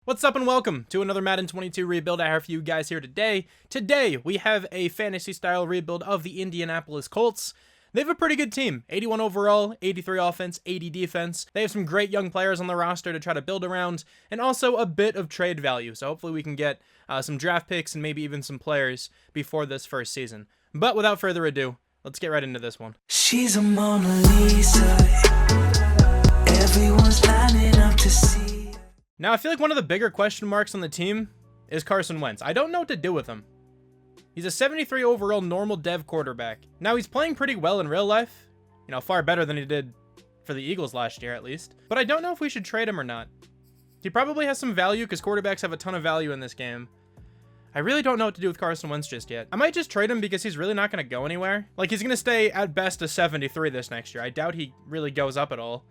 What's up and welcome to another Madden 22 rebuild I have for you guys here today. Today, we have a fantasy-style rebuild of the Indianapolis Colts. They have a pretty good team. 81 overall, 83 offense, 80 defense. They have some great young players on the roster to try to build around, and also a bit of trade value. So hopefully we can get some draft picks and maybe even some players before this first season. But without further ado, let's get right into this one. She's a Mona Lisa. Everyone's lining up to see. Now, I feel like one of the bigger question marks on the team is Carson Wentz. I don't know what to do with him. He's a 73 overall normal dev quarterback. Now, he's playing pretty well in real life. You know, far better than he did for the Eagles last year, at least. But I don't know if we should trade him or not. He probably has some value because quarterbacks have a ton of value in this game. I really don't know what to do with Carson Wentz just yet. I might just trade him because he's really not going to go anywhere. Like, he's going to stay at best a 73 this next year. I doubt he really goes up at all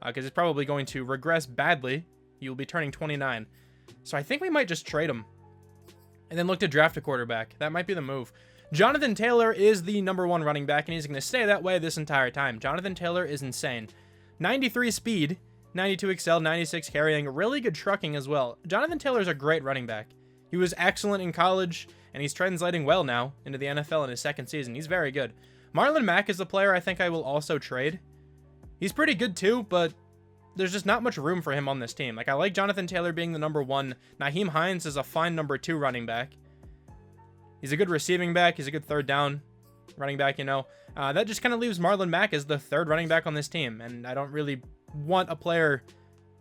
because he's probably going to regress badly. He will be turning 29. So I think we might just trade him and then look to draft a quarterback. That might be the move. Jonathan Taylor is the #1 running back, and he's going to stay that way this entire time. Jonathan Taylor is insane. 93 speed, 92 excel, 96 carrying, really good trucking as well. Jonathan Taylor is a great running back. He was excellent in college, and he's translating well now into the NFL in his second season. He's very good. Marlon Mack is the player I think I will also trade. He's pretty good too, but there's just not much room for him on this team. Like, I like Jonathan Taylor being the #1. Nyheim Hines is a fine #2 running back. He's a good receiving back. He's a good third down running back, you know. That just kind of leaves Marlon Mack as the third running back on this team, and I don't really want a player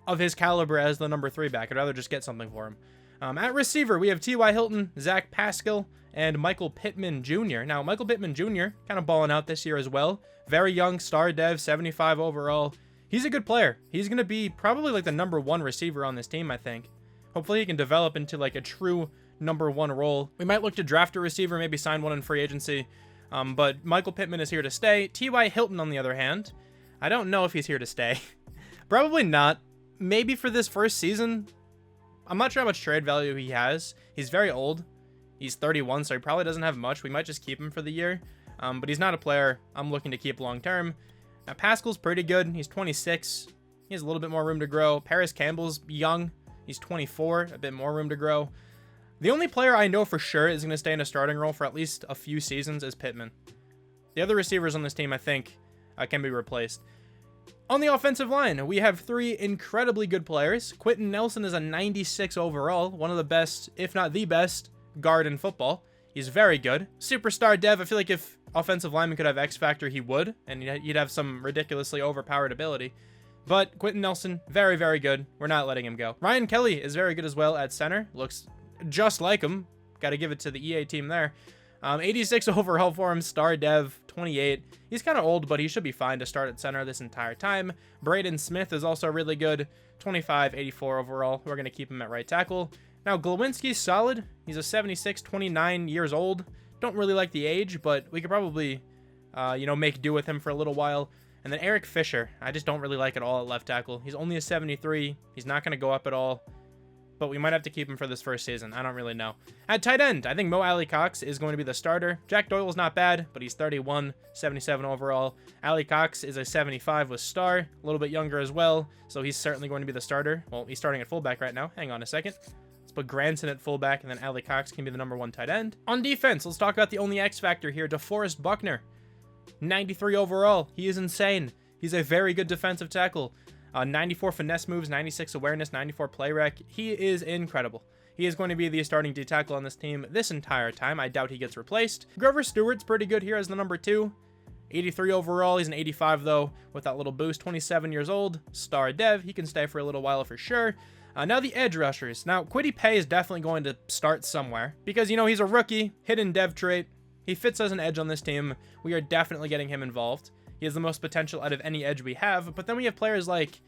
of his caliber as the #3 back. I'd rather just get something for him. At receiver, we have T.Y. Hilton, Zach Pascal, and Michael Pittman Jr. Now, Michael Pittman Jr. kind of balling out this year as well. Very young, star dev, 75 overall. He's a good player. He's going to be probably like the #1 receiver on this team, I think. Hopefully he can develop into like a true #1 role. We might look to draft a receiver, maybe sign one in free agency. But Michael Pittman is here to stay. T.Y. Hilton, on the other hand, I don't know if he's here to stay. Probably not. Maybe for this first season. I'm not sure how much trade value he has. He's very old. He's 31, so he probably doesn't have much. We might just keep him for the year. But he's not a player I'm looking to keep long term. Now, Pascal's pretty good. He's 26. He has a little bit more room to grow. Paris Campbell's young. He's 24. A bit more room to grow. The only player I know for sure is going to stay in a starting role for at least a few seasons is Pittman. The other receivers on this team, I think, can be replaced. On the offensive line, we have 3 incredibly good players. Quentin Nelson is a 96 overall. One of the best, if not the best, guard in football. He's very good. Superstar dev. I feel like if offensive lineman could have X Factor, he would, and you'd have some ridiculously overpowered ability. But Quentin Nelson, very, very good. We're not letting him go. Ryan Kelly is very good as well at center. Looks just like him. Got to give it to the EA team there. 86 overall for him, star dev, 28. He's kind of old, but he should be fine to start at center this entire time. Braden Smith is also really good, 25, 84 overall. We're going to keep him at right tackle. Now, Glowinski's solid. He's a 76, 29 years old. Don't really like the age, but we could probably, make do with him for a little while. And then Eric Fisher, I just don't really like at all at left tackle. He's only a 73. He's not going to go up at all, but we might have to keep him for this first season. I don't really know. At tight end, I think Mo Alley Cox is going to be the starter. Jack Doyle's not bad, but he's 31, 77 overall. Alley Cox is a 75 with star, a little bit younger as well, so he's certainly going to be the starter. Well, he's starting at fullback right now. Hang on a second. Let's put Granson at fullback, and then Alley Cox can be the #1 tight end. On defense, let's talk about the only X factor here, DeForest Buckner. 93 overall. He is insane. He's a very good defensive tackle. 94 finesse moves, 96 awareness, 94 play rec. He is incredible. He is going to be the starting D tackle on this team this entire time. I doubt he gets replaced. Grover Stewart's pretty good here as the #2. 83 overall. He's an 85 though, with that little boost. 27 years old. Star dev. He can stay for a little while for sure. Now the edge rushers. Now, Kwity Paye is definitely going to start somewhere because, he's a rookie, hidden dev trait. He fits as an edge on this team. We are definitely getting him involved. He has the most potential out of any edge we have. But then we have players like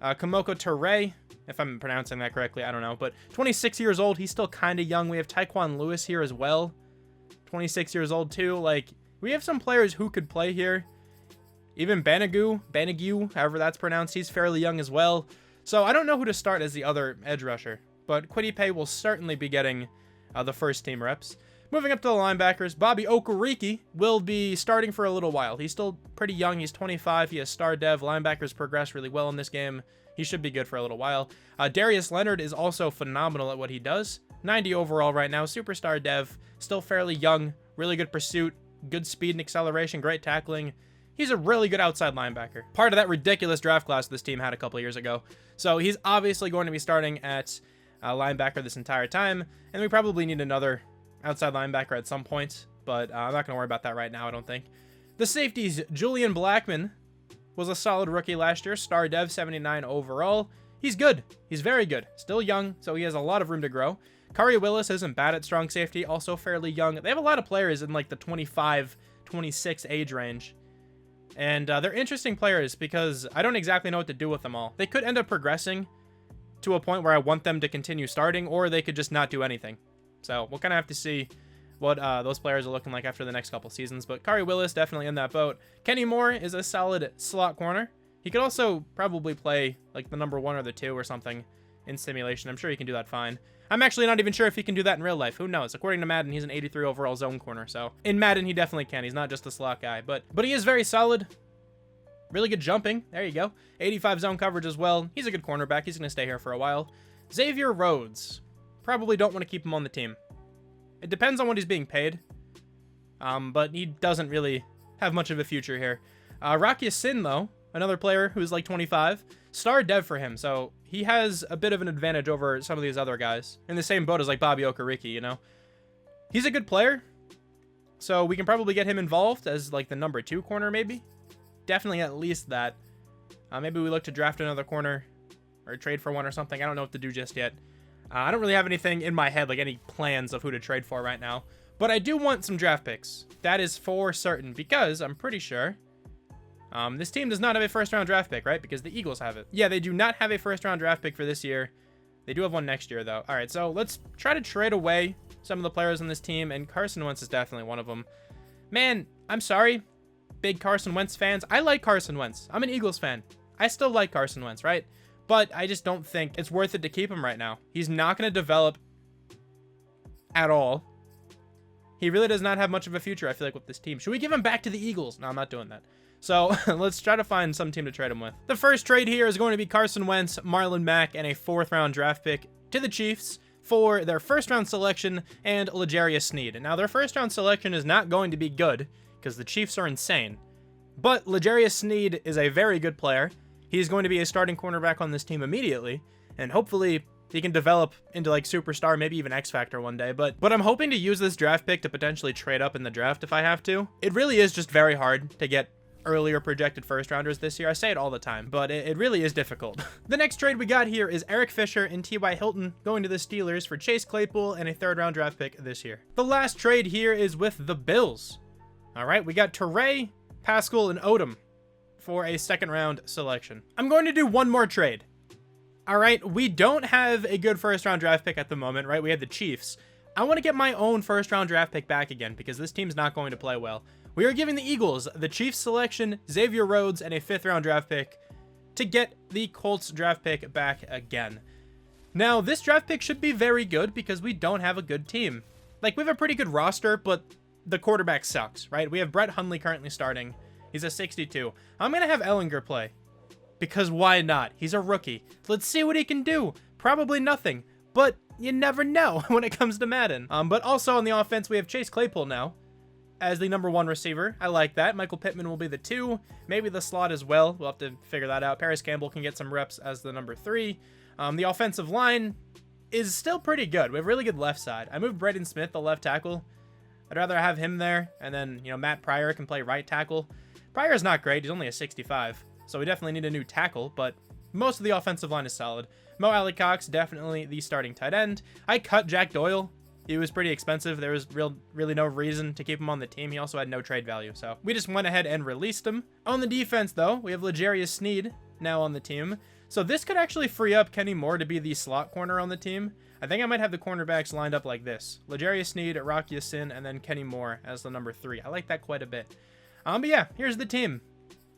Kamoko Toure, if I'm pronouncing that correctly, I don't know. But 26 years old, he's still kind of young. We have Tyquan Lewis here as well. 26 years old too. Like, we have some players who could play here. Even Banagu, however that's pronounced, he's fairly young as well. So I don't know who to start as the other edge rusher, but Kwity Paye will certainly be getting the first team reps. Moving up to the linebackers, Bobby Okereke will be starting for a little while. He's still pretty young. He's 25. He has star dev. Linebackers progress really well in this game. he should be good for a little while. Darius Leonard is also phenomenal at what he does. 90 overall right now, superstar dev, still fairly young, really good pursuit, good speed and acceleration, great tackling. He's a really good outside linebacker. Part of that ridiculous draft class this team had a couple years ago. So he's obviously going to be starting at linebacker this entire time, and we probably need another outside linebacker at some point, but I'm not going to worry about that right now, I don't think. The safeties, Julian Blackmon was a solid rookie last year, star dev, 79 overall. He's good. He's very good. Still young, so he has a lot of room to grow. Kari Willis isn't bad at strong safety, also fairly young. They have a lot of players in like the 25, 26 age range. And they're interesting players because I don't exactly know what to do with them all. They could end up progressing to a point where I want them to continue starting, or they could just not do anything. So we'll kind of have to see what those players are looking like after the next couple seasons. But Kari Willis definitely in that boat. Kenny Moore is a solid slot corner. He could also probably play like the number 1 or the 2 or something in simulation. I'm sure he can do that fine. I'm actually not even sure if he can do that in real life. Who knows? According to Madden, he's an 83 overall zone corner. So in Madden, he definitely can. He's not just a slot guy, but he is very solid. Really good jumping. There you go. 85 zone coverage as well. He's a good cornerback. He's going to stay here for a while. Xavier Rhodes. Probably don't want to keep him on the team. It depends on what he's being paid. But he doesn't really have much of a future here. Rocky Sin, though, another player who's like 25. Star dev for him, so he has a bit of an advantage over some of these other guys. In the same boat as like Bobby Okereke, you know? He's a good player, so we can probably get him involved as like the number 2 corner maybe. Definitely at least that. Maybe we look to draft another corner or trade for one or something. I don't know what to do just yet. I don't really have anything in my head, like any plans of who to trade for right now. But I do want some draft picks. That is for certain, because I'm pretty sure this team does not have a first-round draft pick, right? Because the Eagles have it. Yeah, they do not have a first-round draft pick for this year. They do have one next year, though. All right, so let's try to trade away some of the players on this team, and Carson Wentz is definitely one of them. Man, I'm sorry, big Carson Wentz fans. I like Carson Wentz. I'm an Eagles fan. I still like Carson Wentz, right? But I just don't think it's worth it to keep him right now. He's not going to develop at all. He really does not have much of a future, I feel like, with this team. Should we give him back to the Eagles? No, I'm not doing that. So let's try to find some team to trade him with. The first trade here is going to be Carson Wentz, Marlon Mack, and a 4th-round draft pick to the Chiefs for their first-round selection and L'Jarius Sneed. Now, their first-round selection is not going to be good because the Chiefs are insane. But L'Jarius Sneed is a very good player. He's going to be a starting cornerback on this team immediately, and hopefully he can develop into like superstar, maybe even X Factor one day. But I'm hoping to use this draft pick to potentially trade up in the draft if I have to. It really is just very hard to get earlier projected first rounders this year. I say it all the time, but it really is difficult. The next trade we got here is Eric Fisher and T.Y. Hilton going to the Steelers for Chase Claypool and a 3rd-round draft pick this year. The last trade here is with the Bills. All right, we got Teray, Pascal, and Odom for a 2nd-round selection. I'm going to do one more trade. All right, we don't have a good 1st-round draft pick at the moment, right? We have the Chiefs. I want to get my own 1st-round draft pick back again because this team's not going to play well. We are giving the Eagles the Chiefs selection, Xavier Rhodes, and a 5th-round draft pick to get the Colts draft pick back again. Now, this draft pick should be very good because we don't have a good team. Like, we have a pretty good roster, but the quarterback sucks, right? We have Brett Hundley currently starting. He's a 62. I'm going to have Ellinger play because why not? He's a rookie. Let's see what he can do. Probably nothing, but you never know when it comes to Madden. But also on the offense, we have Chase Claypool now as the number 1 receiver. I like that. Michael Pittman will be the 2, maybe the slot as well. We'll have to figure that out. Paris Campbell can get some reps as the number 3. The offensive line is still pretty good. We have really good left side. I moved Braden Smith, the left tackle. I'd rather have him there, and then, you know, Matt Pryor can play right tackle. Pryor's not great. He's only a 65, so we definitely need a new tackle, but most of the offensive line is solid. Mo Alley-Cox, definitely the starting tight end. I cut Jack Doyle. He was pretty expensive. There was really no reason to keep him on the team. He also had no trade value, so we just went ahead and released him. On the defense, though, we have L'Jarius Sneed now on the team. So this could actually free up Kenny Moore to be the slot corner on the team. I think I might have the cornerbacks lined up like this. L'Jarius Sneed, Rocky Sin, and then Kenny Moore as the number 3. I like that quite a bit. But yeah, here's the team.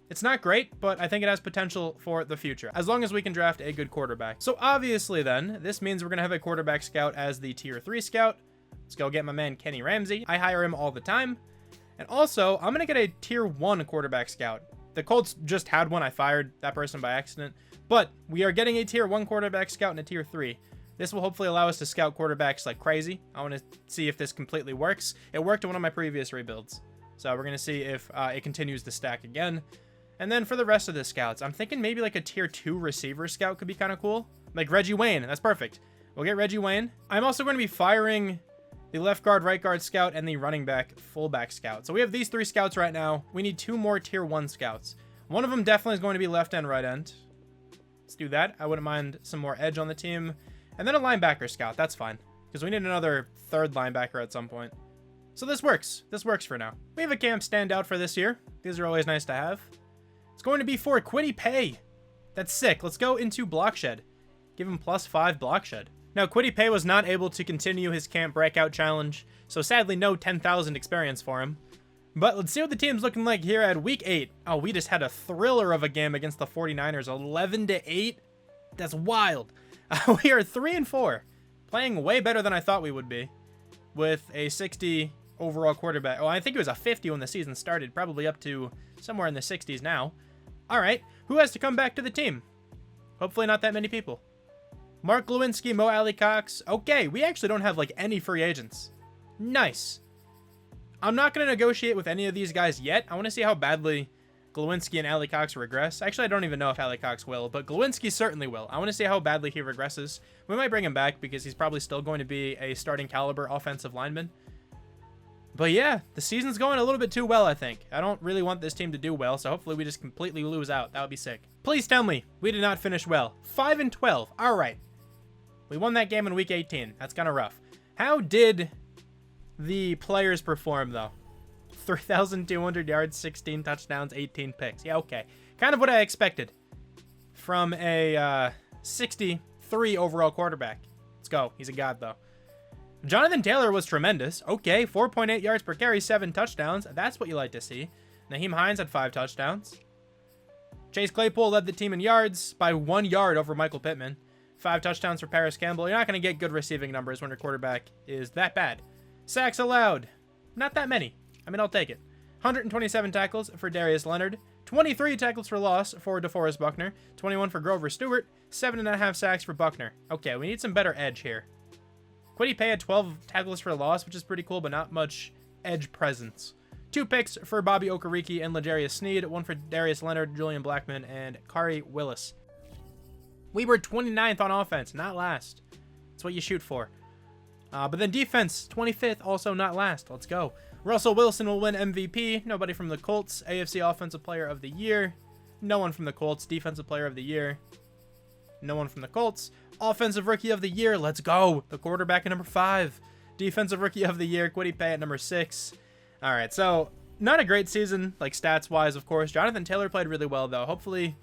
It's not great, but I think it has potential for the future, as long as we can draft a good quarterback. So obviously then, this means we're going to have a quarterback scout as the tier 3 scout. Let's go get my man Kenny Ramsey. I hire him all the time. And also, I'm going to get a tier 1 quarterback scout The Colts just had one. I fired that person by accident. But we are getting a tier 1 quarterback scout and a tier 3. This will hopefully allow us to scout quarterbacks like crazy. I want to see if this completely works. It worked in one of my previous rebuilds. So we're going to see if it continues to stack again. And then for the rest of the scouts, I'm thinking maybe like a tier 2 receiver scout could be kind of cool. Like Reggie Wayne. That's perfect. We'll get Reggie Wayne. I'm also going to be firing the left guard, right guard scout, and the running back, fullback scout. So we have these 3 scouts right now. We need 2 more tier 1 scouts. One of them definitely is going to be left end, right end. Let's do that. I wouldn't mind some more edge on the team. And then a linebacker scout. That's fine. Because we need another 3rd linebacker at some point. So this works. This works for now. We have a camp standout for this year. These are always nice to have. It's going to be for Kwity Paye. That's sick. Let's go into block shed. Give him +5 block shed. Now, Kwity Paye was not able to continue his camp breakout challenge, so sadly no 10,000 experience for him. But let's see what the team's looking like here at week 8. Oh, we just had a thriller of a game against the 49ers, 11-8. That's wild. We are 3-4, playing way better than I thought we would be, with a 60 overall quarterback. Oh, I think it was a 50 when the season started, probably up to somewhere in the 60s now. All right, who has to come back to the team? Hopefully not that many people. Mark Lewinsky, Mo Alley-Cox. Okay, we actually don't have like any free agents. Nice. I'm not going to negotiate with any of these guys yet. I want to see how badly Lewinsky and Alley-Cox regress. Actually, I don't even know if Alley-Cox will, but Lewinsky certainly will. I want to see how badly he regresses. We might bring him back because he's probably still going to be a starting caliber offensive lineman. But yeah, the season's going a little bit too well, I think. I don't really want this team to do well, so hopefully we just completely lose out. That would be sick. Please tell me we did not finish well. 5-12. All right. We won that game in week 18. That's kind of rough. How did the players perform, though? 3,200 yards, 16 touchdowns, 18 picks. Yeah, okay. Kind of what I expected from a 63 overall quarterback. Let's go. He's a god, though. Jonathan Taylor was tremendous. Okay, 4.8 yards per carry, 7 touchdowns. That's what you like to see. Naheem Hines had 5 touchdowns. Chase Claypool led the team in yards by 1 yard over Michael Pittman. 5 touchdowns for Paris Campbell. You're not going to get good receiving numbers when your quarterback is that bad. Sacks allowed. Not that many. I mean, I'll take it. 127 tackles for Darius Leonard. 23 tackles for loss for DeForest Buckner. 21 for Grover Stewart. 7.5 sacks for Buckner. Okay, we need some better edge here. Kwity Paye had 12 tackles for loss, which is pretty cool, but not much edge presence. 2 picks for Bobby Okereke and L'Jarius Sneed. 1 for Darius Leonard, Julian Blackman, and Kari Willis. We were 29th on offense, not last. That's what you shoot for. But then defense, 25th, also not last. Let's go. Russell Wilson will win MVP. Nobody from the Colts. AFC Offensive Player of the Year. No one from the Colts. Defensive Player of the Year. No one from the Colts. Offensive Rookie of the Year. Let's go. The quarterback at number 5. Defensive Rookie of the Year. Kwity Paye at number 6. All right, so not a great season, like stats-wise, of course. Jonathan Taylor played really well, though. Hopefully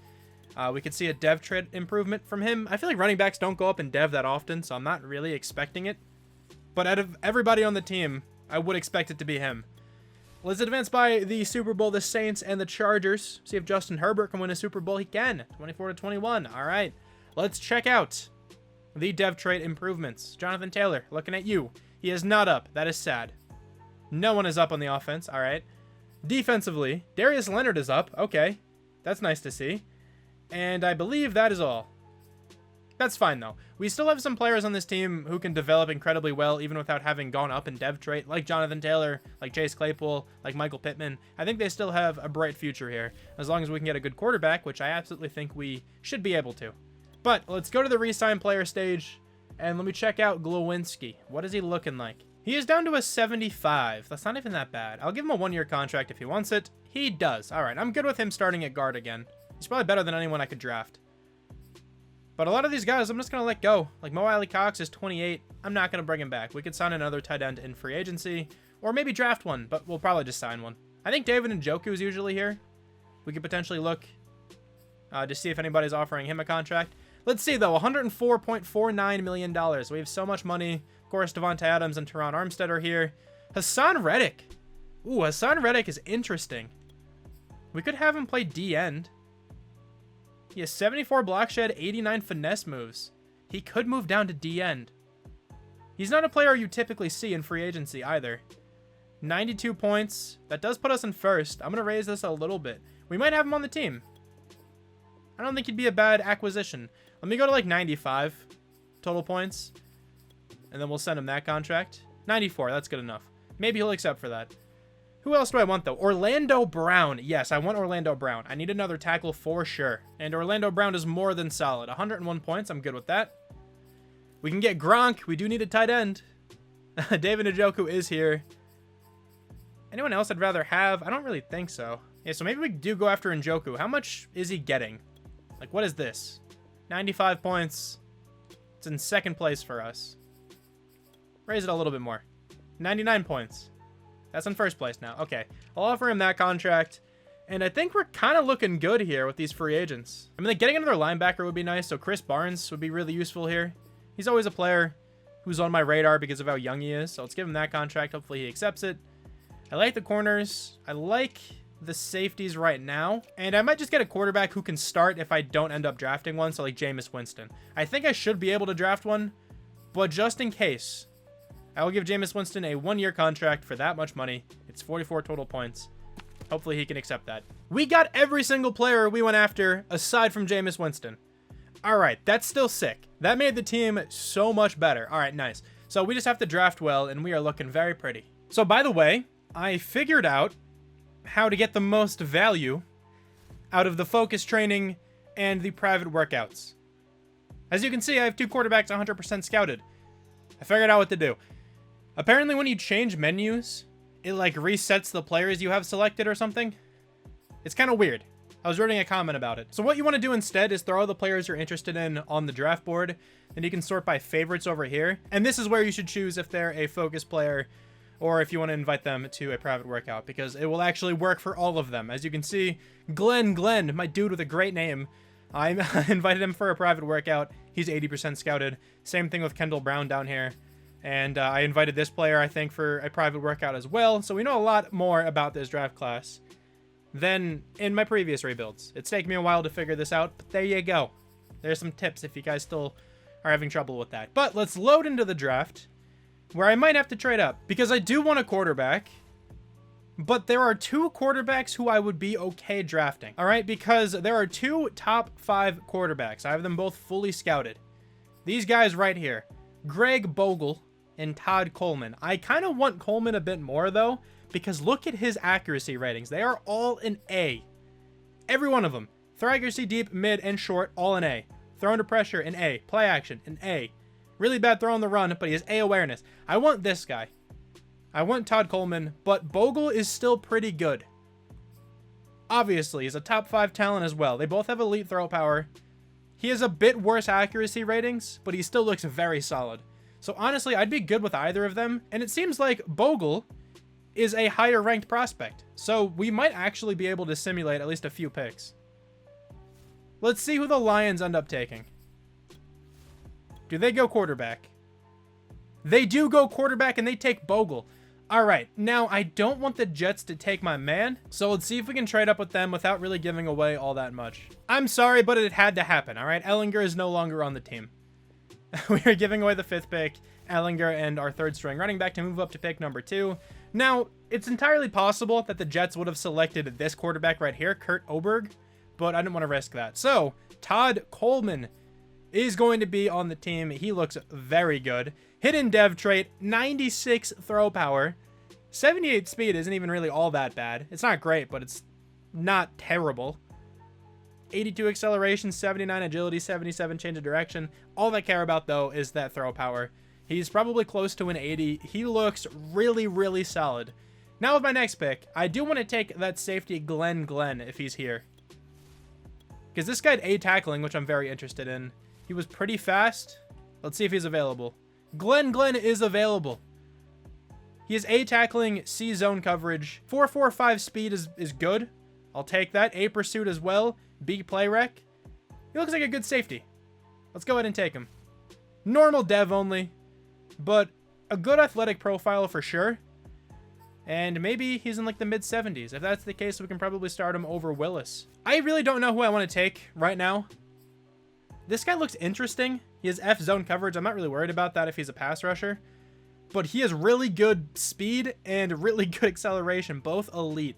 we could see a dev trait improvement from him. I feel like running backs don't go up in dev that often, so I'm not really expecting it. But out of everybody on the team, I would expect it to be him. Let's advance by the Super Bowl, the Saints and the Chargers. See if Justin Herbert can win a Super Bowl. He can. 24-21. All right. Let's check out the dev trait improvements. Jonathan Taylor, looking at you. He is not up. That is sad. No one is up on the offense. All right. Defensively, Darius Leonard is up. Okay. That's nice to see. And I believe that is all. That's fine, though. We still have some players on this team who can develop incredibly well, even without having gone up in dev trait, like Jonathan Taylor, like Chase Claypool, like Michael Pittman. I think they still have a bright future here, as long as we can get a good quarterback, which I absolutely think we should be able to. But let's go to the re-sign player stage, and let me check out Lewinsky. What is he looking like? He is down to a 75. That's not even that bad. I'll give him a 1-year contract if he wants it. He does. All right, I'm good with him starting at guard again. He's probably better than anyone I could draft. But a lot of these guys, I'm just going to let go. Like Mo Alley-Cox is 28. I'm not going to bring him back. We could sign another tight end in free agency, or maybe draft one, but we'll probably just sign one. I think David Njoku is usually here. We could potentially look to see if anybody's offering him a contract. Let's see, though. $104.49 million. We have so much money. Of course, Devontae Adams and Teron Armstead are here. Hassan Reddick. Ooh, Hassan Reddick is interesting. We could have him play D-end. He has 74 block shed, 89 finesse moves. He could move down to D-end. He's not a player you typically see in free agency either. 92 points. That does put us in first. I'm going to raise this a little bit. we might have him on the team. I don't think he'd be a bad acquisition. Let me go to like 95 total points, and then we'll send him that contract. 94, that's good enough. Maybe he'll accept for that. Who else do I want, though? Orlando Brown. Yes, I want Orlando Brown. I need another tackle for sure. And Orlando Brown is more than solid. 101 points. I'm good with that. We can get Gronk. We do need a tight end. David Njoku is here. Anyone else I'd rather have? I don't really think so. Yeah, so maybe we do go after Njoku. How much is he getting? Like, what is this? 95 points. It's in second place for us. Raise it a little bit more. 99 points. That's in first place now. Okay, I'll offer him that contract. And I think we're kind of looking good here with these free agents. I mean, like, getting another linebacker would be nice. So Chris Barnes would be really useful here. He's always a player who's on my radar because of how young he is. So let's give him that contract. Hopefully he accepts it. I like the corners. I like the safeties right now. And I might just get a quarterback who can start if I don't end up drafting one. So like Jameis Winston. I think I should be able to draft one. But just in case, I will give Jameis Winston a 1-year contract for that much money. It's 44 total points. Hopefully he can accept that. We got every single player we went after aside from Jameis Winston. All right, that's still sick. That made the team so much better. All right, nice. So we just have to draft well, and we are looking very pretty. So by the way, I figured out how to get the most value out of the focus training and the private workouts. As you can see, I have 2 quarterbacks 100% scouted. I figured out what to do. Apparently, when you change menus, it like resets the players you have selected or something. It's kind of weird. I was reading a comment about it. So what you want to do instead is throw all the players you're interested in on the draft board. Then you can sort by favorites over here. And this is where you should choose if they're a focus player or if you want to invite them to a private workout, because it will actually work for all of them. As you can see, Glenn, my dude with a great name, I invited him for a private workout. He's 80% scouted. Same thing with Kendall Brown down here. And I invited this player, I think, for a private workout as well. So we know a lot more about this draft class than in my previous rebuilds. It's taken me a while to figure this out, but there you go. There's some tips if you guys still are having trouble with that. But let's load into the draft, where I might have to trade up, because I do want a quarterback, but there are 2 quarterbacks who I would be okay drafting. All right, because there are 2 top 5 quarterbacks. I have them both fully scouted. These guys right here, Greg Bogle and Todd Coleman. I kind of want Coleman a bit more, though, because look at his accuracy ratings. They are all an A. Every one of them. Throw accuracy deep, mid, and short, all an A. Throw under pressure, an A. Play action, an A. Really bad throw on the run, but he has A awareness. I want this guy. I want Todd Coleman, but Bogle is still pretty good. Obviously, he's a top 5 talent as well. They both have elite throw power. He has a bit worse accuracy ratings, but he still looks very solid. So honestly, I'd be good with either of them. And it seems like Bogle is a higher ranked prospect. So we might actually be able to simulate at least a few picks. Let's see who the Lions end up taking. Do they go quarterback? They do go quarterback, and they take Bogle. All right, now I don't want the Jets to take my man, so let's see if we can trade up with them without really giving away all that much. I'm sorry, but it had to happen, all right? Ellinger is no longer on the team. We are giving away the 5th pick, Ellinger and our 3rd string running back to move up to pick number 2. Now, it's entirely possible that the Jets would have selected this quarterback right here, Kurt Oberg, but I didn't want to risk that. So, Todd Coleman is going to be on the team. He looks very good. Hidden dev trait, 96 throw power. 78 speed isn't even really all that bad. It's not great, but it's not terrible. 82 acceleration, 79 agility, 77 change of direction. All I care about, though, is that throw power. He's probably close to an 80. He looks really, really solid. Now with my next pick, I do want to take that safety Glenn if he's here. Because this guy had A tackling, which I'm very interested in. He was pretty fast. Let's see if he's available. Glenn is available. He has A tackling, C zone coverage. 4.45 speed is good. I'll take that. A pursuit as well. B play rec. He looks like a good safety. Let's go ahead and take him. Normal dev only, but a good athletic profile for sure. And maybe he's in like the mid-70s. If that's the case, we can probably start him over Willis. I really don't know who I want to take right now. This guy looks interesting. He has F zone coverage. I'm not really worried about that if he's a pass rusher. But he has really good speed and really good acceleration, both elite.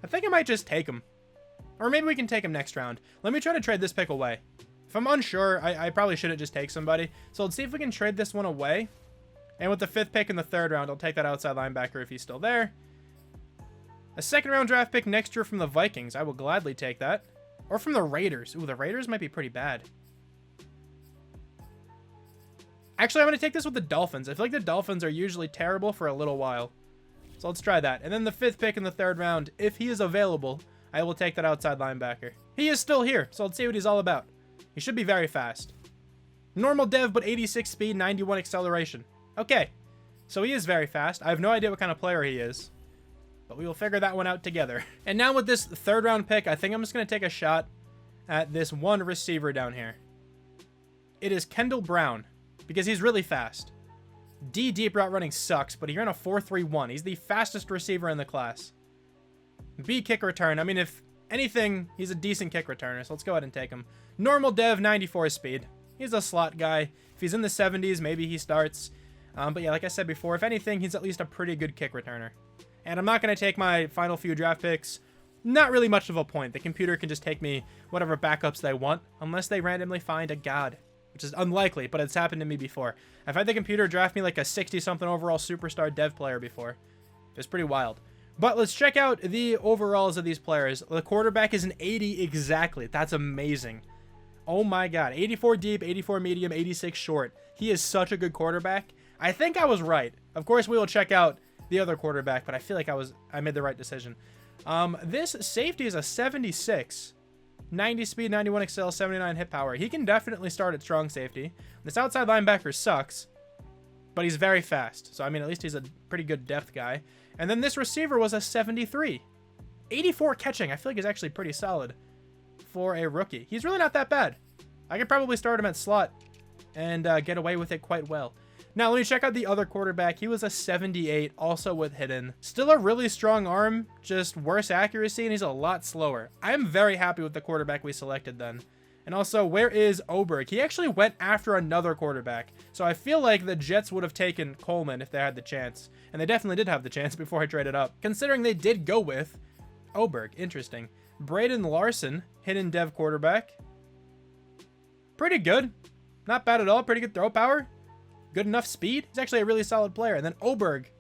I think I might just take him. Or maybe we can take him next round. Let me try to trade this pick away. If I'm unsure, I probably shouldn't just take somebody. So let's see if we can trade this one away. And with the 5th pick in the 3rd round, I'll take that outside linebacker if he's still there. A 2nd round draft pick next year from the Vikings. I will gladly take that. Or from the Raiders. Ooh, the Raiders might be pretty bad. Actually, I'm going to take this with the Dolphins. I feel like the Dolphins are usually terrible for a little while. So let's try that. And then the 5th pick in the 3rd round, if he is available, I will take that outside linebacker. He is still here, so let's see what he's all about. He should be very fast. Normal dev, but 86 speed, 91 acceleration. Okay, so he is very fast. I have no idea what kind of player he is, but we will figure that one out together. And now with this 3rd round pick, I think I'm just going to take a shot at this one receiver down here. It is Kendall Brown, because he's really fast. D deep route running sucks, but he ran a 4.31. He's the fastest receiver in the class. B kick return. I mean, if anything, he's a decent kick returner, so let's go ahead and take him. Normal dev, 94 speed. He's a slot guy. If he's in the 70s, maybe he starts. But yeah, like I said before, if anything, he's at least a pretty good kick returner. And I'm not going to take my final few draft picks. Not really much of a point. The computer can just take me whatever backups they want, unless they randomly find a god. Which is unlikely, but it's happened to me before. I've had the computer draft me like a 60-something overall superstar dev player before. It was pretty wild. But let's check out the overalls of these players. The quarterback is an 80 exactly. That's amazing. Oh my god. 84 deep, 84 medium, 86 short. He is such a good quarterback. I think I was right. Of course, we will check out the other quarterback, but I feel like I made the right decision. This safety is a 76. 90 speed, 91 excel, 79 hit power. He can definitely start at strong safety. This outside linebacker sucks, but he's very fast. So, I mean, at least he's a pretty good depth guy. And then this receiver was a 73. 84 catching. I feel like he's actually pretty solid for a rookie. He's really not that bad. I could probably start him at slot and get away with it quite well. Now, let me check out the other quarterback. He was a 78, also with hidden. Still a really strong arm, just worse accuracy, and he's a lot slower. I am very happy with the quarterback we selected then. And also, where is Oberg? He actually went after another quarterback. So I feel like the Jets would have taken Coleman if they had the chance. And they definitely did have the chance before I traded up. Considering they did go with Oberg. Interesting. Braden Larson, hidden dev quarterback. Pretty good. Not bad at all. Pretty good throw power. Good enough speed. He's actually a really solid player. And then Oberg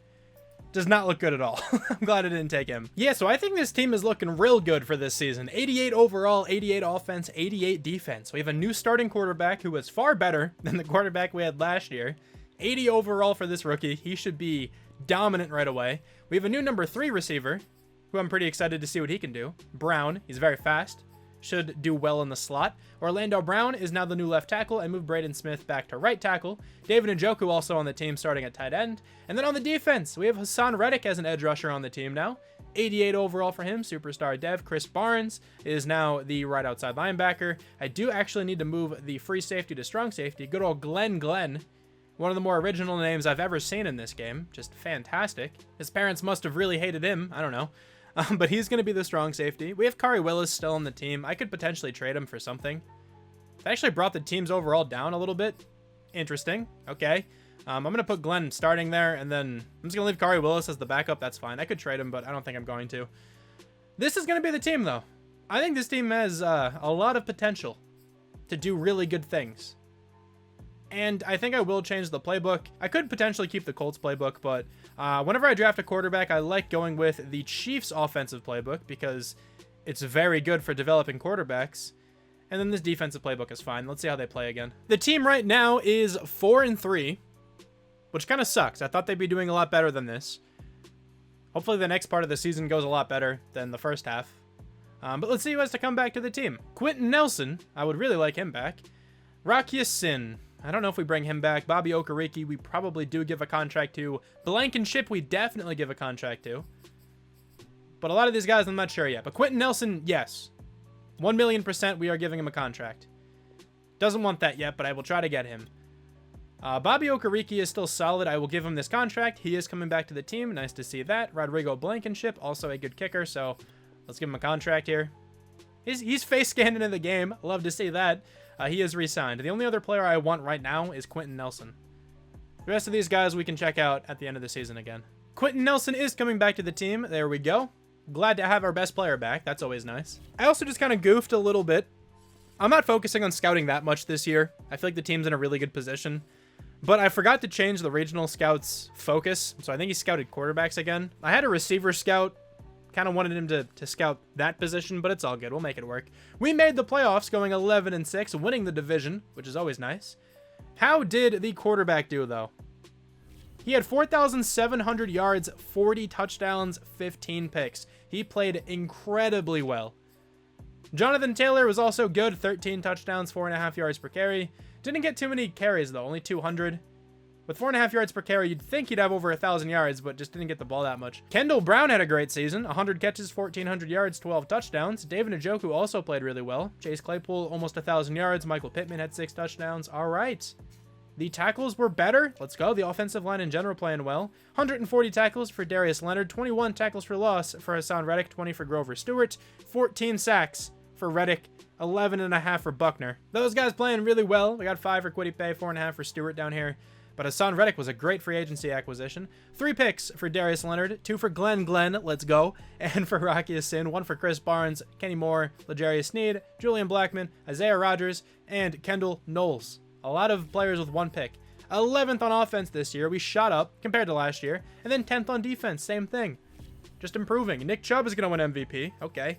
does not look good at all. I'm glad I didn't take him. Yeah, so I think this team is looking real good for this season. 88 overall, 88 offense, 88 defense. We have a new starting quarterback who is far better than the quarterback we had last year. 80 overall for this rookie. He should be dominant right away. We have a new number 3 receiver who I'm pretty excited to see what he can do. Brown. He's very fast. Should do well in the slot. Orlando Brown is now the new left tackle. I moved Braden Smith back to right tackle. David Njoku also on the team starting at tight end. And then on the defense, we have Hassan Reddick as an edge rusher on the team now. 88 overall for him, superstar dev. Chris Barnes is now the right outside linebacker. I do actually need to move the free safety to strong safety. Good old Glenn, one of the more original names I've ever seen in this game. Just fantastic. His parents must have really hated him. I don't know. But he's going to be the strong safety. We have Kari Willis still on the team. I could potentially trade him for something. That actually brought the team's overall down a little bit. Interesting. Okay. I'm going to put Glenn starting there, and then I'm just going to leave Kari Willis as the backup. That's fine. I could trade him, but I don't think I'm going to. This is going to be the team, though. I think this team has a lot of potential to do really good things. And I think I will change the playbook. I could potentially keep the Colts playbook, but whenever I draft a quarterback, I like going with the Chiefs offensive playbook because it's very good for developing quarterbacks. And then this defensive playbook is fine. Let's see how they play again. The team right now is 4-3, which kind of sucks. I thought they'd be doing a lot better than this. Hopefully the next part of the season goes a lot better than the first half. But let's see who has to come back to the team. Quentin Nelson, I would really like him back. Rakia Sin, I don't know if we bring him back. Bobby Okereke, we probably do give a contract to. Blankenship, we definitely give a contract to. But a lot of these guys, I'm not sure yet. But Quentin Nelson, yes. 1,000,000% we are giving him a contract. Doesn't want that yet, but I will try to get him. Bobby Okereke is still solid. I will give him this contract. He is coming back to the team. Nice to see that. Rodrigo Blankenship, also a good kicker, so let's give him a contract here. He's face scanning in the game. Love to see that. He is re-signed. The only other player I want right now is Quentin Nelson. The rest of these guys we can check out at the end of the season again. Quentin Nelson is coming back to the team. There we go. Glad to have our best player back. That's always nice. I also just kind of goofed a little bit. I'm not focusing on scouting that much this year. I feel like the team's in a really good position. But I forgot to change the regional scout's focus. So I think he scouted quarterbacks again. I had a receiver scout. Kind of wanted him to scout that position, but it's all good. We'll make it work. We made the playoffs going 11-6, winning the division, which is always nice. How did the quarterback do, though? He had 4,700 yards, 40 touchdowns, 15 picks. He played incredibly well. Jonathan Taylor was also good, 13 touchdowns, 4.5 yards per carry. Didn't get too many carries, though, only 200. With 4.5 yards per carry, you'd think he'd have over 1,000 yards, but just didn't get the ball that much. Kendall Brown had a great season. 100 catches, 1,400 yards, 12 touchdowns. David Njoku also played really well. Chase Claypool, almost 1,000 yards. Michael Pittman had 6 touchdowns. All right. The tackles were better. Let's go. The offensive line in general playing well. 140 tackles for Darius Leonard. 21 tackles for loss for Hassan Reddick. 20 for Grover Stewart. 14 sacks for Reddick. 11.5 for Buckner. Those guys playing really well. We got 5 for Kwity Paye. 4.5 for Stewart down here. But Hassan Reddick was a great free agency acquisition. 3 picks for Darius Leonard, 2 for Glenn, let's go, and for Rocky Sin, 1 for Chris Barnes, Kenny Moore, L'Jarius Sneed, Julian Blackman, Isaiah Rodgers, and Kendall Knowles. A lot of players with 1 pick. 11th on offense this year. We shot up compared to last year. And then 10th on defense. Same thing. Just improving. Nick Chubb is going to win MVP. Okay.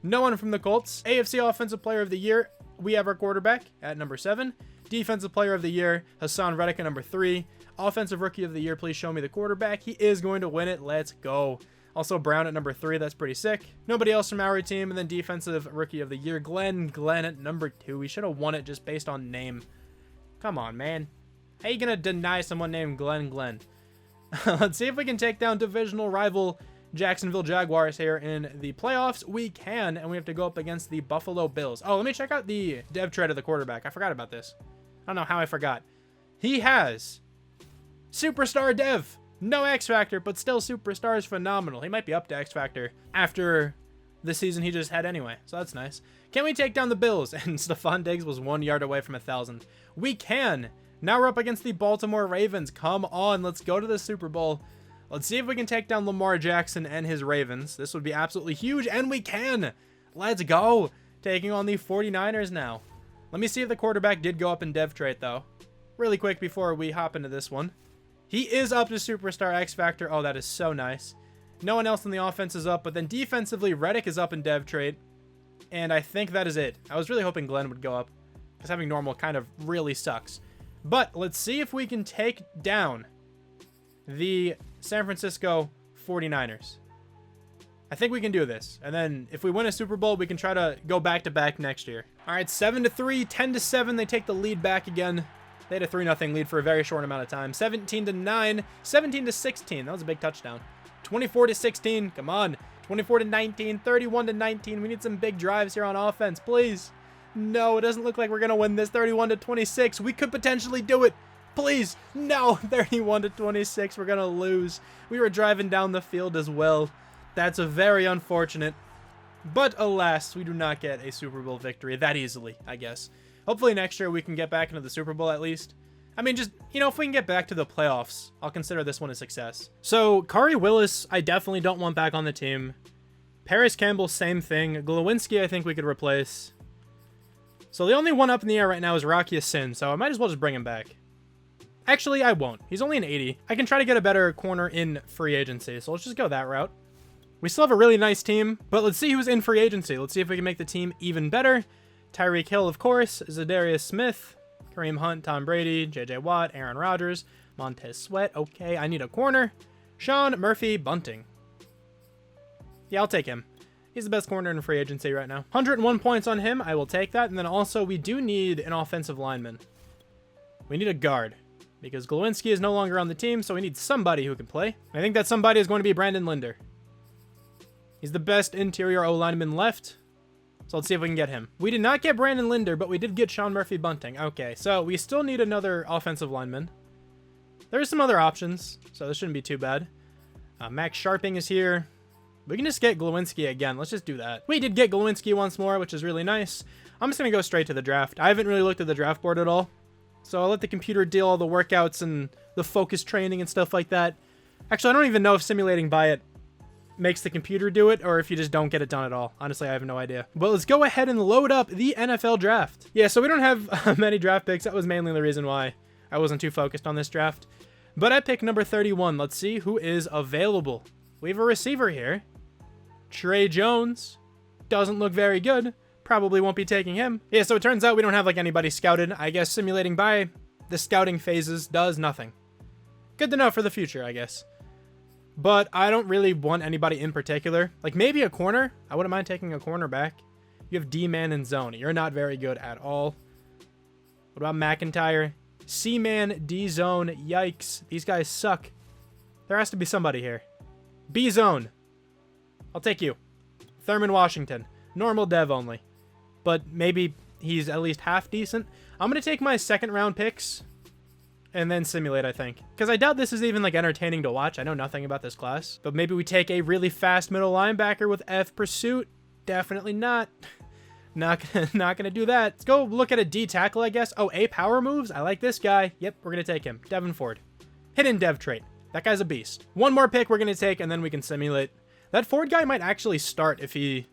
No one from the Colts. AFC Offensive Player of the Year. We have our quarterback at number 7. Defensive Player of the Year, Hassan Reddick at number 3. Offensive Rookie of the Year, please show me the quarterback. He is going to win it. Let's go. Also Brown at number 3. That's pretty sick. Nobody else from our team. And then Defensive Rookie of the Year, Glenn at number 2. We should have won it just based on name. Come on, man. How you going to deny someone named Glenn? Let's see if we can take down divisional rival Jacksonville Jaguars here in the playoffs. We can, and we have to go up against the Buffalo Bills. Oh, let me check out the dev trade of the quarterback. I forgot about this. I don't know how I forgot. He has Superstar Dev. No X Factor, but still Superstar is phenomenal. He might be up to X Factor after the season he just had anyway, so that's nice. Can we take down the Bills? And Stephon Diggs was 1 yard away from 1,000. We can. Now we're up against the Baltimore Ravens. Come on, let's go to the Super Bowl. Let's see if we can take down Lamar Jackson and his Ravens. This would be absolutely huge, and we can. Let's go. Taking on the 49ers now. Let me see if the quarterback did go up in dev trait, though. Really quick before we hop into this one. He is up to Superstar X Factor. Oh, that is so nice. No one else in the offense is up, but then defensively, Reddick is up in dev trait. And I think that is it. I was really hoping Glenn would go up, because having normal kind of really sucks. But let's see if we can take down the San Francisco 49ers. I think we can do this. And then if we win a Super Bowl, we can try to go back-to-back next year. All right, 7-3, 10-7. They take the lead back again. They had a 3-0 lead for a very short amount of time. 17-9, 17-16. That was a big touchdown. 24-16. Come on. 24-19, 31-19. We need some big drives here on offense, please. No, it doesn't look like we're going to win this. 31-26. We could potentially do it. Please. No, 31-26. We're going to lose. We were driving down the field as well. That's a very unfortunate. But alas, we do not get a Super Bowl victory that easily, I guess. Hopefully next year we can get back into the Super Bowl at least. I mean, just, you know, if we can get back to the playoffs, I'll consider this one a success. So, Kari Willis, I definitely don't want back on the team. Paris Campbell, same thing. Glowinski, I think we could replace. So the only one up in the air right now is Rocky Sin, so I might as well just bring him back. Actually, I won't. He's only an 80. I can try to get a better corner in free agency, so let's just go that route. We still have a really nice team, but let's see who's in free agency. Let's see if we can make the team even better. Tyreek Hill, of course, Zadarius Smith, Kareem Hunt, Tom Brady, J.J. Watt, Aaron Rodgers, Montez Sweat. Okay, I need a corner. Sean Murphy Bunting. Yeah, I'll take him. He's the best corner in free agency right now. 101 points on him. I will take that. And then also, we do need an offensive lineman. We need a guard, because Glowinski is no longer on the team, so we need somebody who can play. I think that somebody is going to be Brandon Linder. He's the best interior O-lineman left. So let's see if we can get him. We did not get Brandon Linder, but we did get Sean Murphy Bunting. Okay, so we still need another offensive lineman. There's some other options, so this shouldn't be too bad. Max Sharping is here. We can just get Glowinski again. Let's just do that. We did get Glowinski once more, which is really nice. I'm just going to go straight to the draft. I haven't really looked at the draft board at all. So I'll let the computer deal all the workouts and the focus training and stuff like that. Actually, I don't even know if simulating by it makes the computer do it or if you just don't get it done at all. Honestly, I have no idea. But let's go ahead and load up the NFL draft. Yeah, so we don't have many draft picks. That was mainly the reason why I wasn't too focused on this draft. But at pick number 31, let's see who is available. We have a receiver here. Trey Jones. Doesn't look very good. Probably won't be taking him. Yeah, so it turns out we don't have like anybody scouted. I guess simulating by the scouting phases does nothing. Good to know for the future, I guess. But I don't really want anybody in particular. Like maybe a corner. I wouldn't mind taking a cornerback. You have D-man and zone. You're not very good at all. What about McIntyre? C-man, D-zone. Yikes. These guys suck. There has to be somebody here. B-zone. I'll take you. Thurman Washington. Normal dev only. But maybe he's at least half decent. I'm going to take my second round picks and then simulate, I think. Because I doubt this is even like entertaining to watch. I know nothing about this class. But maybe we take a really fast middle linebacker with F pursuit. Definitely not. Not gonna do that. Let's go look at a D tackle, I guess. Oh, A power moves. I like this guy. Yep, we're going to take him. Devin Ford. Hidden dev trait. That guy's a beast. One more pick we're going to take and then we can simulate. That Ford guy might actually start if he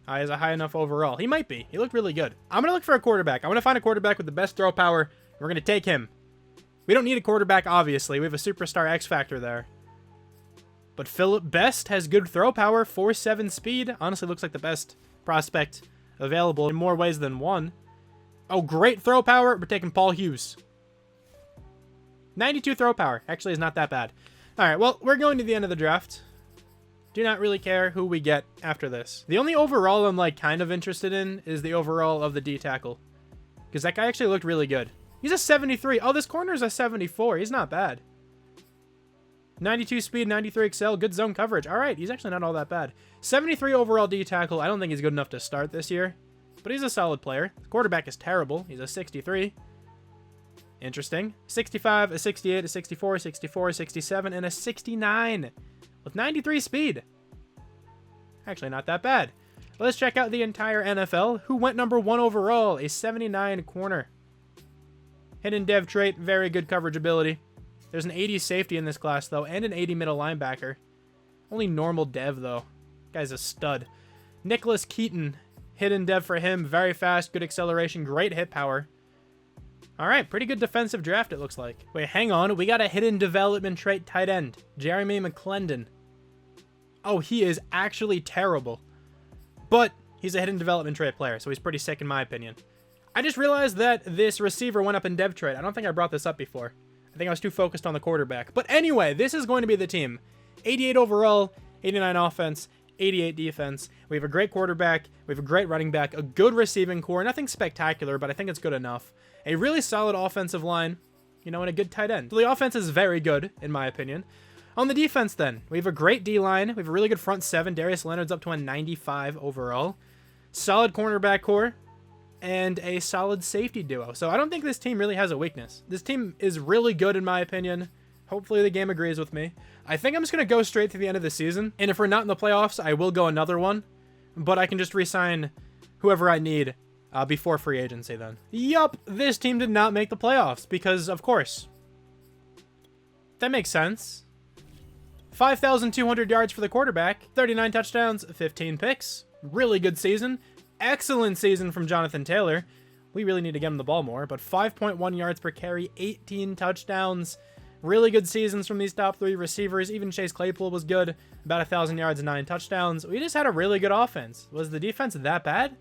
has a high enough overall. He might be. He looked really good. I'm going to look for a quarterback. I want to find a quarterback with the best throw power. We're going to take him. We don't need a quarterback, obviously. We have a superstar X factor there. But Philip Best has good throw power, 4.7 speed. Honestly, looks like the best prospect available in more ways than one. Oh, great throw power. We're taking Paul Hughes. 92 throw power. Actually, is not that bad. All right, well, we're going to the end of the draft. Do not really care who we get after this. The only overall I'm like kind of interested in is the overall of the D tackle. Because that guy actually looked really good. He's a 73. Oh, this corner is a 74. He's not bad. 92 speed, 93 excel, good zone coverage. All right, he's actually not all that bad. 73 overall D tackle. I don't think he's good enough to start this year. But he's a solid player. The quarterback is terrible. He's a 63. Interesting. 65, a 68, a 64, 64, 67, and a 69. With 93 speed. Actually, not that bad. Let's check out the entire NFL. Who went number 1 overall? A 79 corner. Hidden dev trait, very good coverage ability. There's an 80 safety in this class, though, and an 80 middle linebacker. Only normal dev, though. Guy's a stud. Nicholas Keaton. Hidden dev for him. Very fast, good acceleration, great hit power. All right, pretty good defensive draft, it looks like. Wait, hang on. We got a hidden development trait tight end. Jeremy McClendon. Oh, he is actually terrible. But he's a hidden development trait player, so he's pretty sick in my opinion. I just realized that this receiver went up in dev trait. I don't think I brought this up before. I think I was too focused on the quarterback. But anyway, this is going to be the team. 88 overall, 89 offense, 88 defense. We have a great quarterback. We have a great running back, a good receiving core. Nothing spectacular, but I think it's good enough. A really solid offensive line, you know, and a good tight end. So the offense is very good, in my opinion. On the defense, then, we have a great D-line. We have a really good front seven. Darius Leonard's up to a 95 overall. Solid cornerback core. And a solid safety duo. So I don't think this team really has a weakness. This team is really good, in my opinion. Hopefully the game agrees with me. I think I'm just going to go straight to the end of the season. And if we're not in the playoffs, I will go another one. But I can just re-sign whoever I need before free agency then. Yup, this team did not make the playoffs because, of course. That makes sense. 5,200 yards for the quarterback. 39 touchdowns, 15 picks. Really good season. Excellent season from Jonathan Taylor. We really need to get him the ball more, but 5.1 yards per carry, 18 touchdowns. Really good seasons from these top 3 receivers. Even Chase Claypool was good. About 1,000 yards and 9 touchdowns. We just had a really good offense. Was the defense that bad?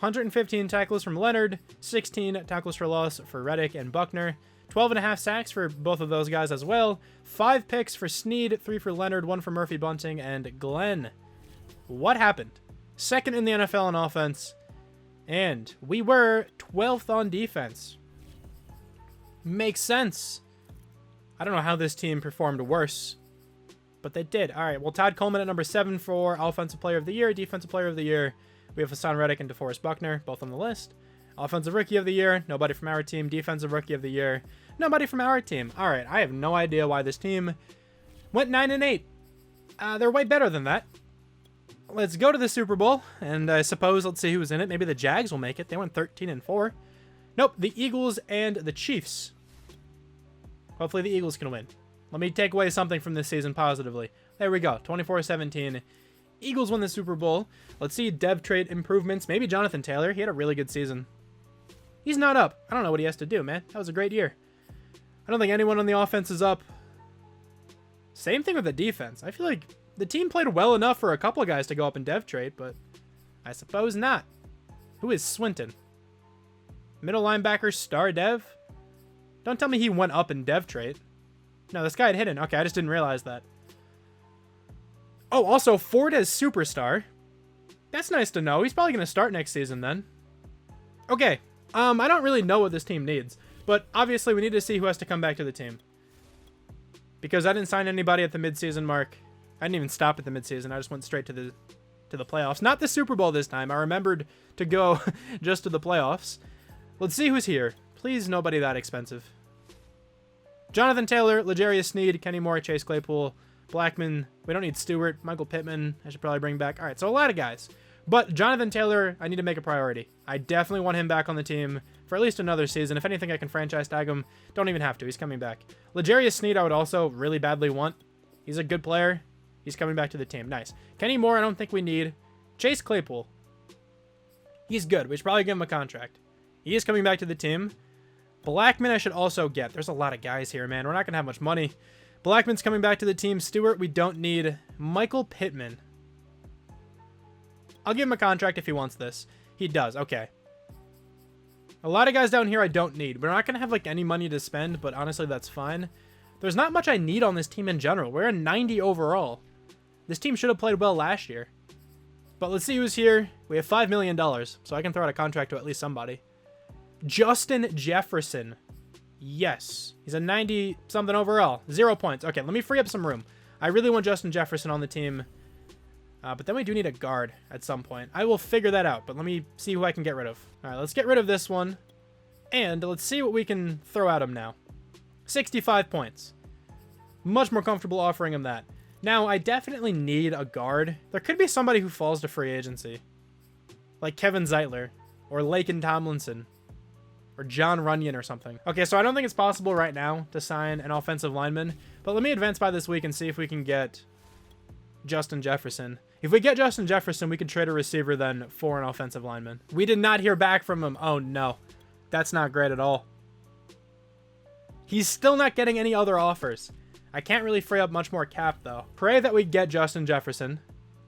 115 tackles from Leonard. 16 tackles for loss for Reddick and Buckner. 12.5 sacks for both of those guys as well. 5 picks for Snead. 3 for Leonard. 1 for Murphy Bunting and Glenn. What happened? Second in the NFL on offense. And we were 12th on defense. Makes sense. I don't know how this team performed worse, but they did. All right, well, Todd Coleman at number 7 for Offensive Player of the Year, Defensive Player of the Year. We have Hassan Reddick and DeForest Buckner, both on the list. Offensive Rookie of the Year, nobody from our team. Defensive Rookie of the Year, nobody from our team. All right, I have no idea why this team went 9-8. They're way better than that. Let's go to the Super Bowl, and I suppose let's see who's in it. Maybe the Jags will make it. They went 13-4. Nope, the Eagles and the Chiefs. Hopefully the Eagles can win. Let me take away something from this season positively. There we go. 24-17. Eagles win the Super Bowl. Let's see dev trait improvements. Maybe Jonathan Taylor. He had a really good season. He's not up. I don't know what he has to do, man. That was a great year. I don't think anyone on the offense is up. Same thing with the defense. I feel like the team played well enough for a couple of guys to go up in dev trait, but I suppose not. Who is Swinton? Middle linebacker, star dev? Don't tell me he went up in dev trait. No, this guy had hidden. Okay, I just didn't realize that. Oh, also, Ford as superstar. That's nice to know. He's probably going to start next season then. Okay, I don't really know what this team needs, but obviously we need to see who has to come back to the team. Because I didn't sign anybody at the midseason mark. I didn't even stop at the midseason. I just went straight to the playoffs. Not the Super Bowl this time. I remembered to go just to the playoffs. Let's see who's here. Please, nobody that expensive. Jonathan Taylor, L'Jarius Sneed, Kenny Moore, Chase Claypool, Blackman. We don't need Stewart. Michael Pittman, I should probably bring back. All right, so a lot of guys. But Jonathan Taylor, I need to make a priority. I definitely want him back on the team for at least another season. If anything, I can franchise tag him. Don't even have to. He's coming back. L'Jarius Sneed, I would also really badly want. He's a good player. He's coming back to the team. Nice. Kenny Moore, I don't think we need. Chase Claypool. He's good. We should probably give him a contract. He is coming back to the team. Blackman, I should also get. There's a lot of guys here, man. We're not going to have much money. Blackman's coming back to the team. Stewart, we don't need. Michael Pittman. I'll give him a contract if he wants this. He does. Okay. A lot of guys down here I don't need. We're not going to have like any money to spend, but honestly, that's fine. There's not much I need on this team in general. We're a 90 overall. This team should have played well last year. But let's see who's here. We have $5 million, so I can throw out a contract to at least somebody. Justin Jefferson. Yes. He's a 90-something overall. 0 points. Okay, let me free up some room. I really want Justin Jefferson on the team. But then we do need a guard at some point. I will figure that out, but let me see who I can get rid of. All right, let's get rid of this one. And let's see what we can throw at him now. 65 points. Much more comfortable offering him that. Now, I definitely need a guard. There could be somebody who falls to free agency. Like Kevin Zeitler. Or Laken Tomlinson. Or John Runyon or something. Okay, so I don't think it's possible right now to sign an offensive lineman. But let me advance by this week and see if we can get Justin Jefferson. If we get Justin Jefferson, we can trade a receiver then for an offensive lineman. We did not hear back from him. Oh, no. That's not great at all. He's still not getting any other offers. I can't really free up much more cap, though. Pray that we get Justin Jefferson.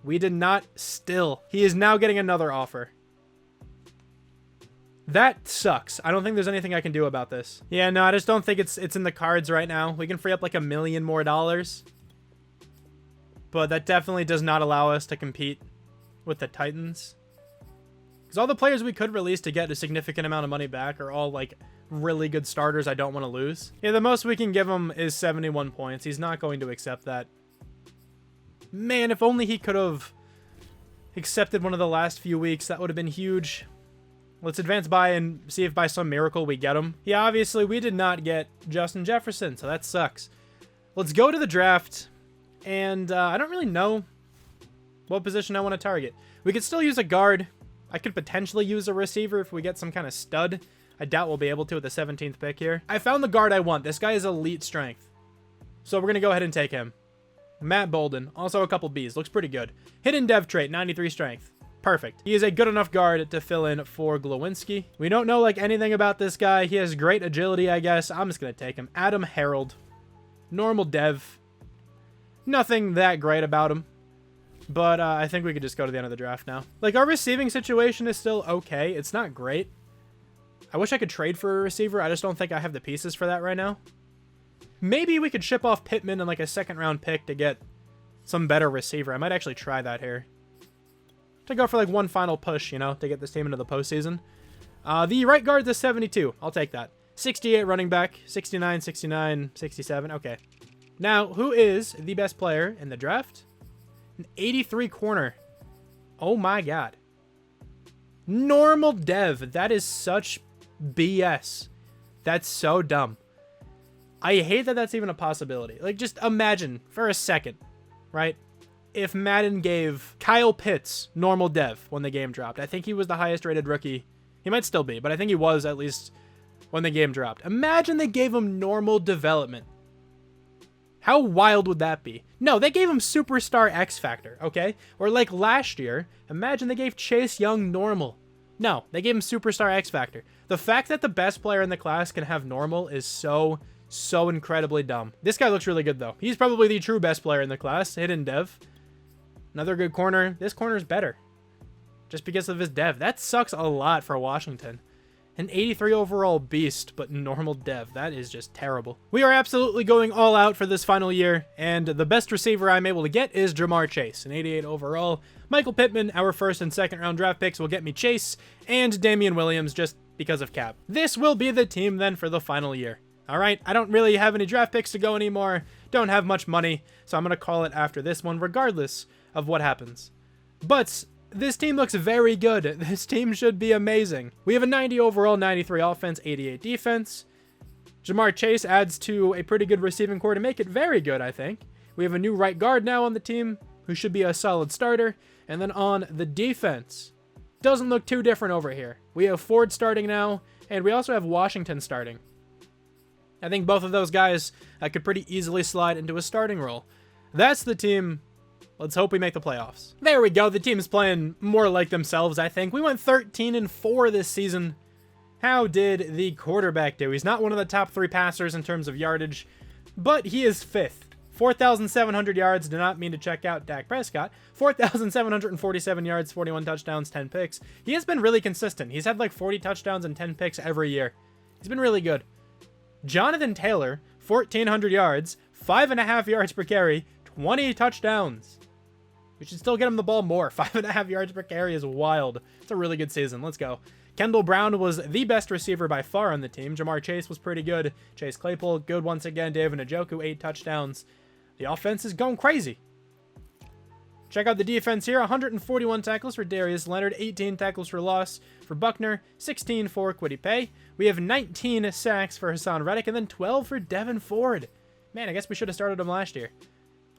We did not still. He is now getting another offer. That sucks. I don't think there's anything I can do about this. Yeah, no, I just don't think it's in the cards right now. We can free up like $1 million more. But that definitely does not allow us to compete with the Titans. Because all the players we could release to get a significant amount of money back are all like really good starters I don't want to lose. Yeah, the most we can give him is 71 points. He's not going to accept that. Man, if only he could have accepted one of the last few weeks, that would have been huge. Let's advance by and see if by some miracle we get him. Yeah, obviously we did not get Justin Jefferson, so that sucks. Let's go to the draft. And I don't really know what position I want to target. We could still use a guard. I could potentially use a receiver if we get some kind of stud. I doubt we'll be able to with the 17th pick here. I found the guard I want. This guy is elite strength. So we're going to go ahead and take him. Matt Bolden. Also a couple Bs. Looks pretty good. Hidden dev trait, 93 strength. Perfect. He is a good enough guard to fill in for Glowinski. We don't know like anything about this guy. He has great agility, I guess. I'm just going to take him. Adam Harold. Normal dev. Nothing that great about him. But I think we could just go to the end of the draft now. Like, our receiving situation is still okay. It's not great. I wish I could trade for a receiver. I just don't think I have the pieces for that right now. Maybe we could ship off Pittman and like a second-round pick to get some better receiver. I might actually try that here. To go for like one final push, you know, to get this team into the postseason. The right guard's a 72. I'll take that. 68 running back. 69, 69, 67. Okay. Now, who is the best player in the draft? An 83 corner. Oh my god. Normal dev. That is such BS. That's so dumb. I hate that that's even a possibility. Like, just imagine for a second, right? If Madden gave Kyle Pitts normal dev when the game dropped. I think he was the highest rated rookie. He might still be, but I think he was at least when the game dropped. Imagine they gave him normal development. How wild would that be? No, they gave him Superstar X Factor, okay? Or like last year, imagine they gave Chase Young normal. No, they gave him Superstar X Factor. The fact that the best player in the class can have normal is so incredibly dumb. This guy looks really good, though. He's probably the true best player in the class. Hidden dev. Another good corner. This corner is better. Just because of his dev. That sucks a lot for Washington. An 83 overall beast, but normal dev. That is just terrible. We are absolutely going all out for this final year, and the best receiver I'm able to get is Jamar Chase, an 88 overall. Michael Pittman, our first and second round draft picks, will get me Chase, and Damian Williams just because of cap. This will be the team then for the final year. Alright, I don't really have any draft picks to go anymore, don't have much money, so I'm going to call it after this one regardless of what happens. But this team looks very good. This team should be amazing. We have a 90 overall, 93 offense, 88 defense. Jamar Chase adds to a pretty good receiving core to make it very good, I think. We have a new right guard now on the team who should be a solid starter. And then on the defense, doesn't look too different over here. We have Ford starting now, and we also have Washington starting. I think both of those guys could pretty easily slide into a starting role. That's the team. Let's hope we make the playoffs. There we go. The team's playing more like themselves, I think. We went 13-4 this season. How did the quarterback do? He's not one of the top 3 passers in terms of yardage, but he is 5th. 4,700 yards. Do not mean to check out Dak Prescott. 4,747 yards, 41 touchdowns, 10 picks. He has been really consistent. He's had like 40 touchdowns and 10 picks every year. He's been really good. Jonathan Taylor, 1,400 yards, 5.5 yards per carry, 20 touchdowns. We should still get him the ball more. 5.5 yards per carry is wild. It's a really good season. Let's go. Kendall Brown was the best receiver by far on the team. Jamar Chase was pretty good. Chase Claypool, good once again. David Njoku, 8 touchdowns. The offense is going crazy. Check out the defense here. 141 tackles for Darius Leonard, 18 tackles for loss for Buckner, 16 for Kwity Paye. We have 19 sacks for Hassan Reddick, and then 12 for Devin Ford. Man, I guess we should have started him last year.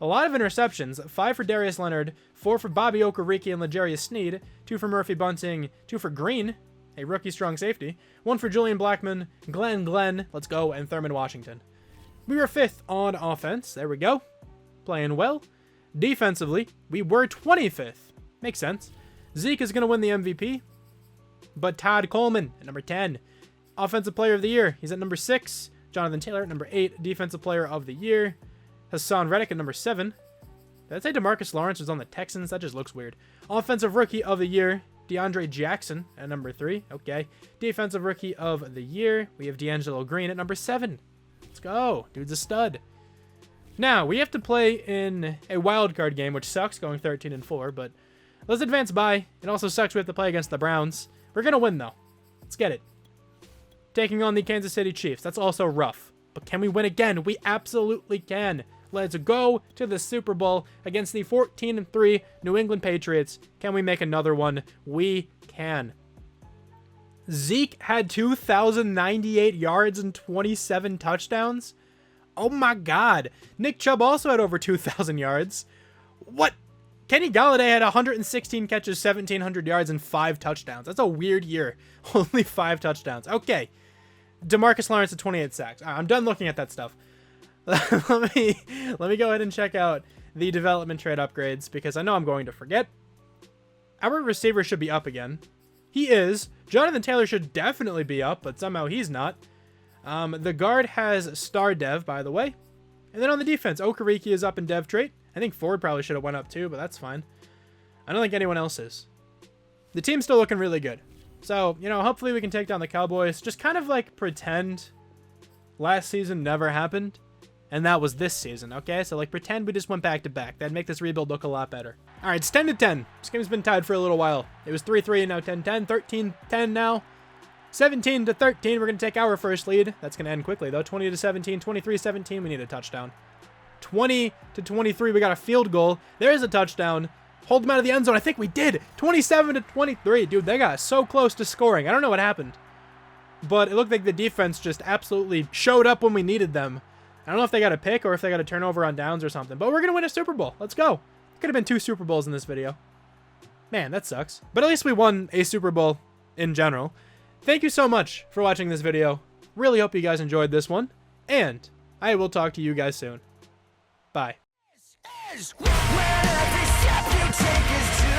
A lot of interceptions, 5 for Darius Leonard, 4 for Bobby Okereke and L'Jarius Sneed, 2 for Murphy Bunting, 2 for Green, a rookie strong safety, 1 for Julian Blackman, Glenn, let's go, and Thurman Washington. We were 5th on offense, there we go, playing well. Defensively, we were 25th, makes sense. Zeke is going to win the MVP, but Todd Coleman at number 10. Offensive Player of the Year, he's at number 6. Jonathan Taylor at number 8, Defensive Player of the Year. Hassan Reddick at number 7. Did I say DeMarcus Lawrence was on the Texans? That just looks weird. Offensive Rookie of the Year, DeAndre Jackson at number 3. Okay. Defensive Rookie of the Year, we have D'Angelo Green at number 7. Let's go. Dude's a stud. Now, we have to play in a wildcard game, which sucks going 13-4, but let's advance by. It also sucks we have to play against the Browns. We're going to win, though. Let's get it. Taking on the Kansas City Chiefs. That's also rough. But can we win again? We absolutely can. Let's go to the Super Bowl against the 14-3 New England Patriots. Can we make another one? We can. Zeke had 2,098 yards and 27 touchdowns. Oh my God. Nick Chubb also had over 2,000 yards. What? Kenny Galladay had 116 catches, 1,700 yards, and 5 touchdowns. That's a weird year. Only 5 touchdowns. Okay. DeMarcus Lawrence at 28 sacks. I'm done looking at that stuff. let me go ahead and check out the development trade upgrades because I know I'm going to forget. Our receiver should be up again. He is. Jonathan Taylor should definitely be up, but somehow he's not. The guard has star dev, by the way. And then on the defense, Okereke is up in dev trait. I think Ford probably should have went up too, but that's fine. I don't think anyone else is. The team's still looking really good. So, you know, hopefully we can take down the Cowboys. Just kind of like pretend last season never happened. And that was this season, okay? So, like, pretend we just went back-to-back. That'd make this rebuild look a lot better. All right, it's 10-10. This game's been tied for a little while. It was 3-3 and now 10-10. 13-10 now. 17-13, we're going to take our first lead. That's going to end quickly, though. 20-17, 23-17, we need a touchdown. 20-23, we got a field goal. There's a touchdown. Hold them out of the end zone. I think we did. 27-23. Dude, they got so close to scoring. I don't know what happened. But it looked like the defense just absolutely showed up when we needed them. I don't know if they got a pick or if they got a turnover on downs or something. But we're going to win a Super Bowl. Let's go. Could have been 2 Super Bowls in this video. Man, that sucks. But at least we won a Super Bowl in general. Thank you so much for watching this video. Really hope you guys enjoyed this one. And I will talk to you guys soon. Bye. Where every step you take is to